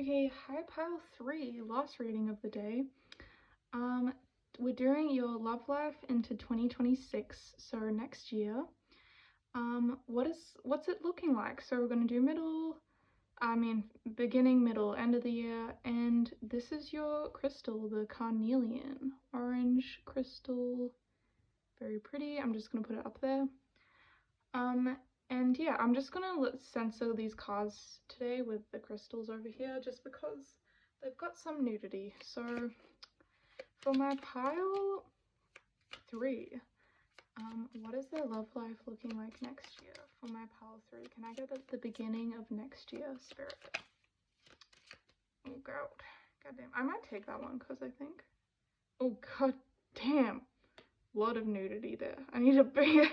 Okay, hi pile 3, last reading of the day. We're doing your love life into 2026, so next year. What's it looking like? So we're gonna do beginning, middle, end of the year, and this is your crystal, the carnelian, orange crystal, very pretty. I'm just gonna put it up there. And yeah, I'm just gonna censor these cards today with the crystals over here just because they've got some nudity. So for my pile 3, what is their love life looking like next year? For my pile 3, can I get the beginning of next year, Spirit? Oh god, goddamn, I might take that one because I think, oh god damn, a lot of nudity there. I need to bring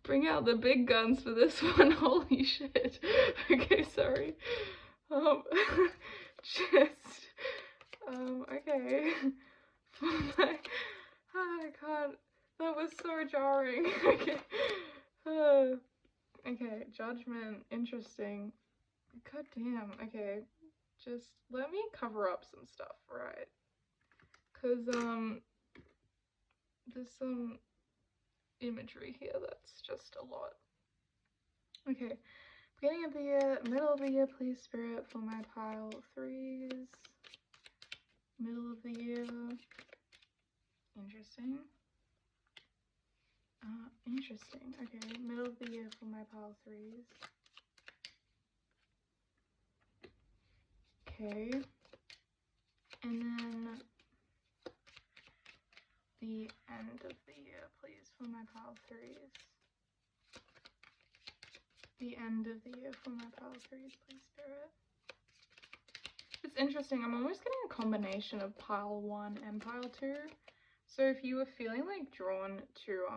bring out the big guns for this one. Holy shit. Okay, sorry. Just okay. Oh god, that was so jarring. Okay. Okay, judgment, interesting. God damn, okay. Just let me cover up some stuff, right? Cause there's some imagery here that's just a lot. Okay, beginning of the year, middle of the year, please, Spirit, for my pile 3s. Middle of the year. Interesting. Interesting. Okay, middle of the year for my pile 3s. Okay. And then the end of the year, please, for my pile 3s. The end of the year for my pile 3s, please, Spirit. It's interesting, I'm almost getting a combination of pile 1 and pile 2. So if you were feeling like drawn to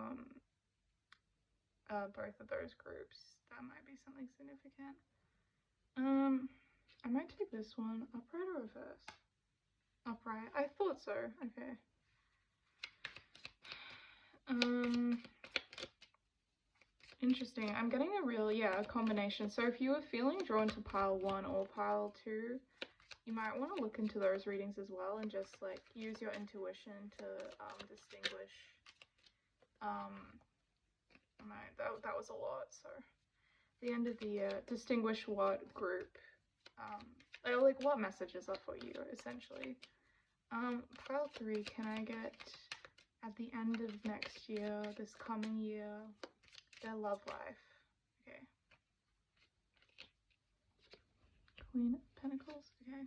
both of those groups, that might be something significant. I might take this one, upright or reverse? Upright, I thought so, okay. Interesting, I'm getting a combination. So if you were feeling drawn to pile 1 or pile 2, you might want to look into those readings as well and just like use your intuition to distinguish. That was a lot. So the end of the year, distinguish what group, like what messages are for you essentially. Pile 3, can I get at the end of next year, this coming year, their love life? Okay. Queen of Pentacles, okay.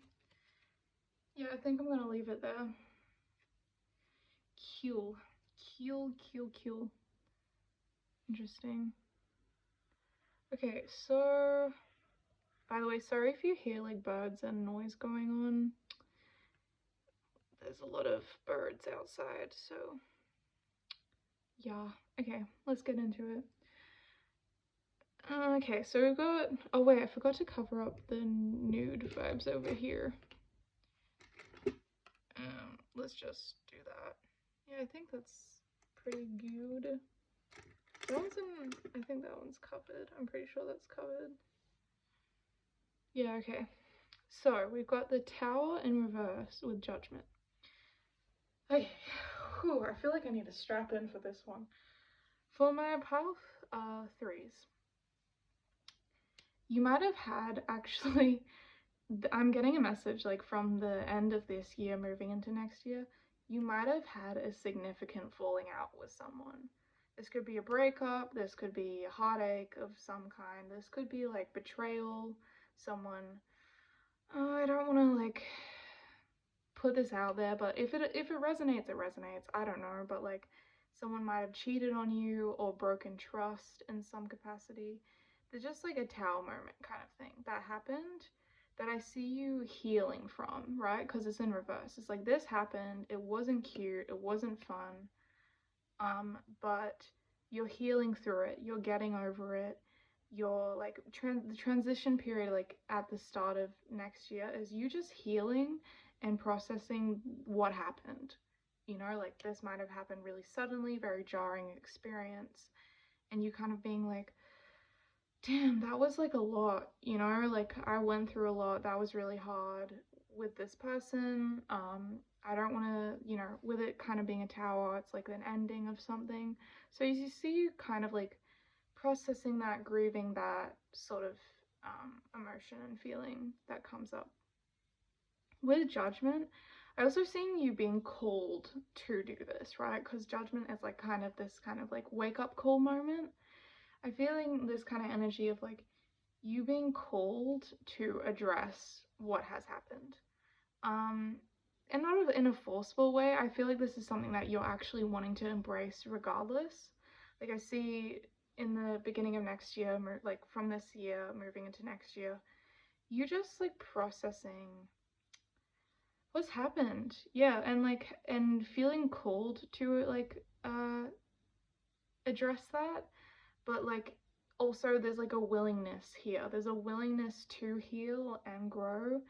Yeah, I think I'm gonna leave it there. Cool. Interesting. Okay, so by the way, sorry if you hear like birds and noise going on. There's a lot of birds outside, so yeah. Okay, let's get into it. Okay, so we've got, oh wait, I forgot to cover up the nude vibes over here. Let's just do that. Yeah, I think that's pretty good. That one's in, I think that one's covered. I'm pretty sure that's covered. Yeah, okay. So we've got the Tower in reverse with Judgment. Okay, whew, I feel like I need to strap in for this one. For my pile 3s, you might have had actually, I'm getting a message like from the end of this year moving into next year, you might have had a significant falling out with someone. This could be a breakup, this could be a heartache of some kind, this could be like betrayal, someone, I don't want to like put this out there, but if it resonates, it resonates. I don't know, but like someone might have cheated on you or broken trust in some capacity. There's just like a Tower moment kind of thing that happened that I see you healing from, right? Because it's in reverse. It's like this happened, it wasn't cute, it wasn't fun, but you're healing through it, you're getting over it. You're like the transition period, like at the start of next year, is you just healing and processing what happened. You know, like this might have happened really suddenly, very jarring experience, and you kind of being like, damn, that was like a lot, you know, like I went through a lot. That was really hard with this person. I don't want to, you know, with it kind of being a tower, it's like an ending of something. So you see you kind of like processing that, grieving that sort of emotion and feeling that comes up. With judgment, I also seen you being called to do this, right? Because judgment is like kind of this kind of like wake up call moment. I feeling this kind of energy of like you being called to address what has happened. Um, and not in a forceful way. I feel like this is something that you're actually wanting to embrace regardless. Like I see in the beginning of next year, like from this year moving into next year, you just like processing what's happened. Yeah, and like and feeling called to like address that, but like also there's like a willingness here. There's a willingness to heal and grow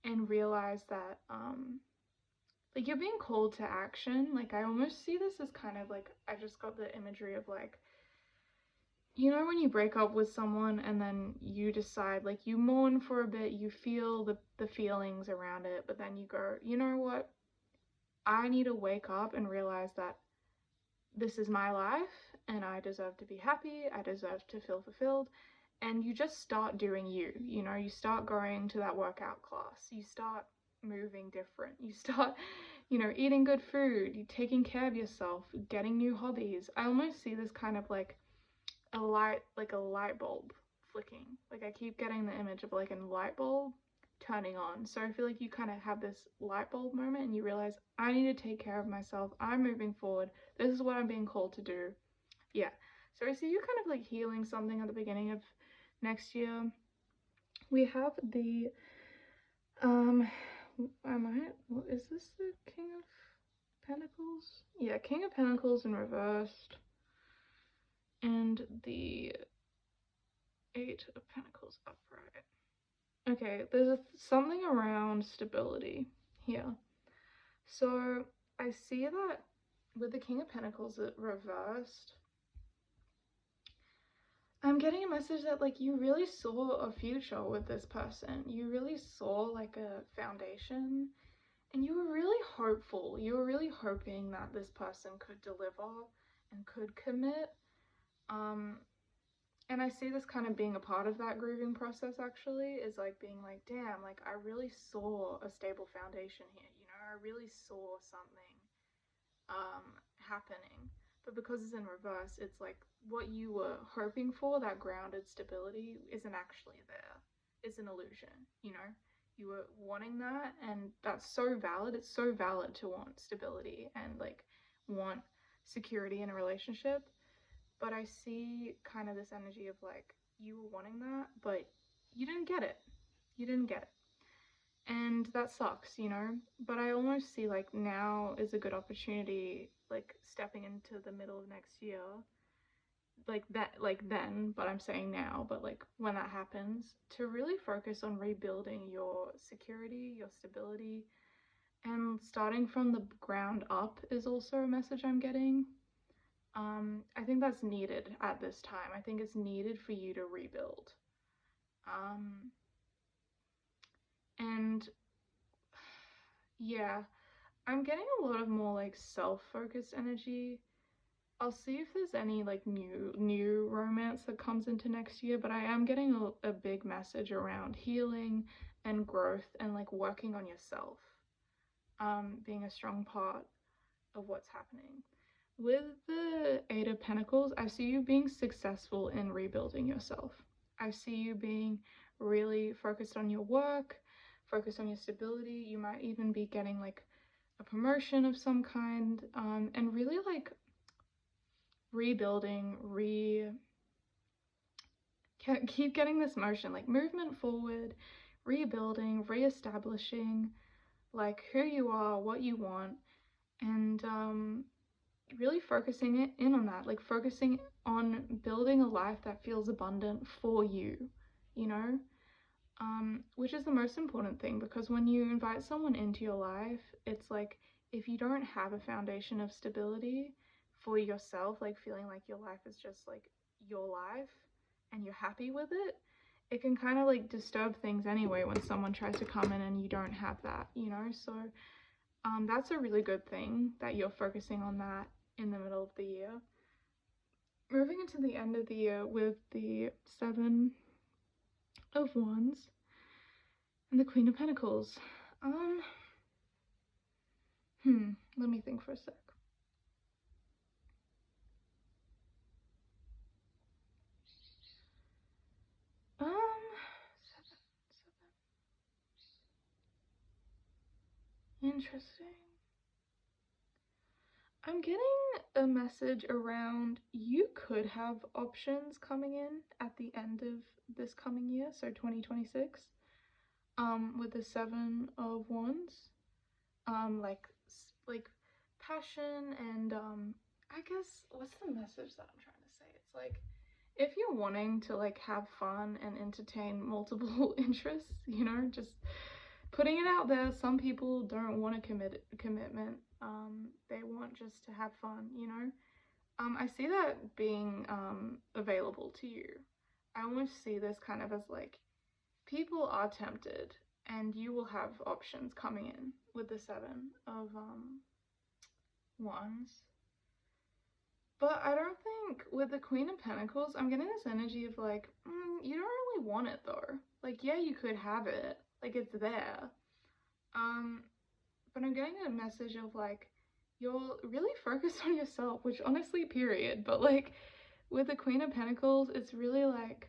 and realize that like you're being called to action. Like I almost see this as kind of like I just got the imagery of like you know when you break up with someone and then you decide like you mourn for a bit, you feel the feelings around it, but then you go, you know what? I need to wake up and realize that this is my life and I deserve to be happy, I deserve to feel fulfilled. And you just start doing you, you know, you start going to that workout class, you start moving different, you start, you know, eating good food, you taking care of yourself, getting new hobbies. I almost see this kind of like a light bulb flicking. Like I keep getting the image of like a light bulb turning on. So I feel like you kind of have this light bulb moment and you realize I need to take care of myself. I'm moving forward. This is what I'm being called to do. Yeah. So I see you kind of like healing something at the beginning of next year. We have the um am I what is this the King of Pentacles? Yeah, King of Pentacles in reversed and the Eight of Pentacles upright. Okay, there's something around stability here. So I see that with the King of Pentacles it reversed. I'm getting a message that like you really saw a future with this person. You really saw like a foundation and you were really hopeful. You were really hoping that this person could deliver and could commit. Um and I see this kind of being a part of that grieving process actually is like being like, damn, like I really saw a stable foundation here, you know, I really saw something happening. But because it's in reverse, it's like what you were hoping for, that grounded stability, isn't actually there. It's an illusion, you know? You were wanting that, and that's so valid. It's so valid to want stability and like want security in a relationship. But I see kind of this energy of like you were wanting that, but you didn't get it. You didn't get it. And that sucks, you know? But I almost see like now is a good opportunity, like stepping into the middle of next year, like that, like then, but I'm saying now, but like when that happens, to really focus on rebuilding your security, your stability, and starting from the ground up is also a message I'm getting. I think that's needed at this time. I think it's needed for you to rebuild. Um, and yeah, I'm getting a lot of more like self-focused energy. I'll see if there's any like new romance that comes into next year, but I am getting a big message around healing and growth and like working on yourself, being a strong part of what's happening. With the Eight of Pentacles, I see you being successful in rebuilding yourself. I see you being really focused on your work, focused on your stability. You might even be getting like a promotion of some kind, and really like rebuilding, keep getting this motion, like movement forward, rebuilding, reestablishing like who you are, what you want, and really focusing it in on that, like focusing on building a life that feels abundant for you, you know, which is the most important thing because when you invite someone into your life, it's like if you don't have a foundation of stability for yourself, like feeling like your life is just like your life, and you're happy with it, it can kind of like disturb things anyway when someone tries to come in and you don't have that, you know? So that's a really good thing that you're focusing on that in the middle of the year. Moving into the end of the year with the Seven of Wands and the Queen of Pentacles. Let me think for a sec. Interesting. I'm getting a message around you could have options coming in at the end of this coming year, so 2026, with the Seven of Wands, like passion and I guess what's the message that I'm trying to say? It's like if you're wanting to like have fun and entertain multiple interests, you know, just putting it out there. Some people don't want a commitment. They want just to have fun, you know. I see that being available to you. I almost see this kind of as like people are tempted, and you will have options coming in with the Seven of Wands. But I don't think with the Queen of Pentacles, I'm getting this energy of like, you don't really want it though. Like, yeah, you could have it, like it's there. But I'm getting a message of like, you're really focused on yourself, which honestly, period. But like, with the Queen of Pentacles, it's really like,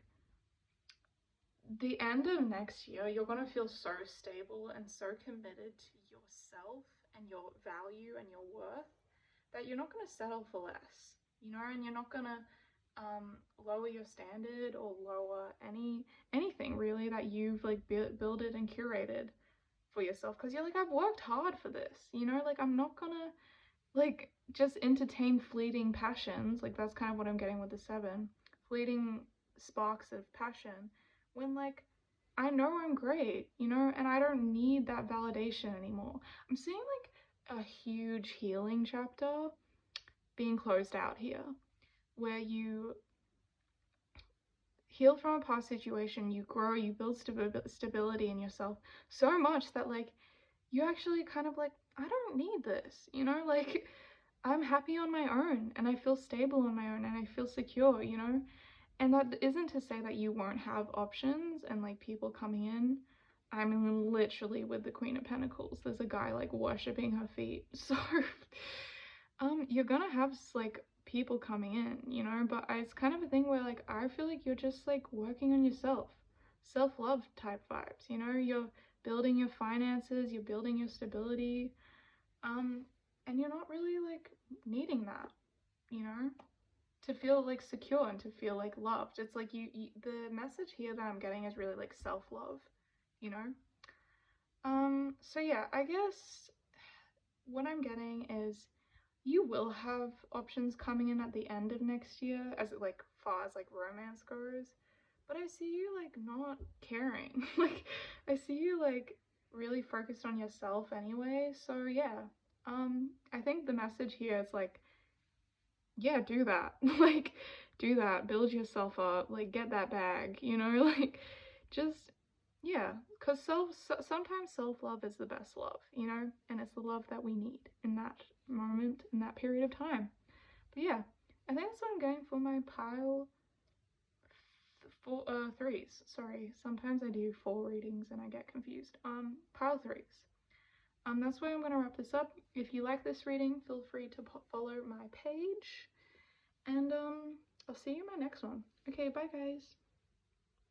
the end of next year, you're gonna feel so stable and so committed to yourself and your value and your worth that you're not gonna settle for less, you know, and you're not gonna lower your standard or lower anything really that you've like builded and curated for yourself, because you're like, I've worked hard for this, you know, like I'm not gonna like just entertain fleeting passions. Like that's kind of what I'm getting with the Seven, fleeting sparks of passion, when like I know I'm great, you know, and I don't need that validation anymore. I'm seeing like a huge healing chapter being closed out here, where you heal from a past situation, you grow, you build stability in yourself so much that like you actually kind of like, I don't need this, you know, like I'm happy on my own and I feel stable on my own and I feel secure, you know? And that isn't to say that you won't have options and like people coming in. I mean, literally with the Queen of Pentacles, there's a guy like worshipping her feet. So, you're gonna have like people coming in, you know? But it's kind of a thing where like I feel like you're just like working on yourself, self-love type vibes, you know? You're building your finances, you're building your stability, and you're not really like needing that, you know, to feel like secure and to feel like loved. It's like the message here that I'm getting is really like self-love, you know. So yeah, I guess what I'm getting is you will have options coming in at the end of next year as it like far as like romance goes, but I see you like not caring. Like I see you like really focused on yourself anyway. So yeah, I think the message here is like, yeah, do that. Like do that, build yourself up, like get that bag, you know. Like just yeah, because sometimes self-love is the best love, you know, and it's the love that we need in that moment, in that period of time. But yeah, I think that's what I'm going for my pile four threes. Sorry, sometimes I do four readings and I get confused. Pile threes. That's why I'm gonna wrap this up. If you like this reading, feel free to follow my page, and I'll see you in my next one. Okay, bye guys.